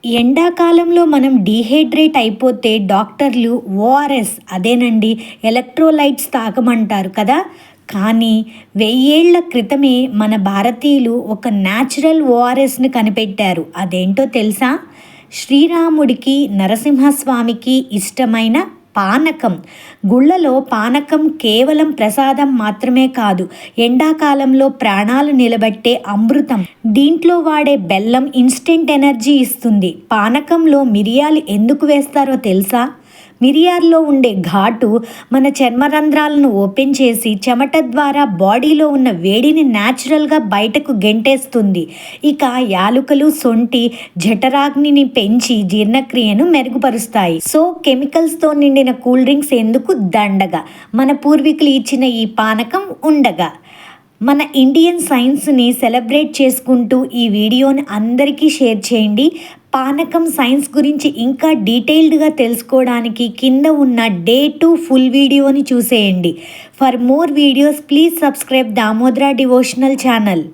ఎండాకాలంలో మనం డీహైడ్రేట్ అయిపోతే డాక్టర్లు ఓఆర్ఎస్ అదేనండి ఎలక్ట్రోలైట్స్ తాగమంటారు కదా. కానీ వెయ్యేళ్ల క్రితమే మన భారతీయులు ఒక న్యాచురల్ ఓఆర్ఎస్ని కనిపెట్టారు. అదేంటో తెలుసా? శ్రీరాముడికి నరసింహస్వామికి ఇష్టమైన పానకం. గుళ్ళలో పానకం కేవలం ప్రసాదం మాత్రమే కాదు, ఎండాకాలంలో ప్రాణాలు నిలబెట్టే అమృతం. దీంట్లో వాడే బెల్లం ఇన్స్టెంట్ ఎనర్జీ ఇస్తుంది. పానకంలో మిరియాలు ఎందుకు వేస్తారో తెలుసా? మిరియాల్లో ఉండే ఘాటు మన చర్మరంధ్రాలను ఓపెన్ చేసి చెమట ద్వారా బాడీలో ఉన్న వేడిని న్యాచురల్గా బయటకు గెంటేస్తుంది. ఇక యాలుకలు, సొంటి జఠరాగ్నిని పెంచి జీర్ణక్రియను మెరుగుపరుస్తాయి. సో కెమికల్స్తో నిండిన కూల్ డ్రింక్స్ ఎందుకు దండగా, మన పూర్వీకులు ఇచ్చిన ఈ పానకం ఉండగా. మన ఇండియన్ సైన్స్ని సెలబ్రేట్ చేసుకుంటూ ఈ వీడియోని అందరికీ షేర్ చేయండి. పానకం సైన్స్ గురించి ఇంకా డీటెయిల్డ్గా తెలుసుకోవడానికి కింద ఉన్న డే 2 ఫుల్ వీడియోని చూసేయండి. For more videos please subscribe Damodara devotional channel.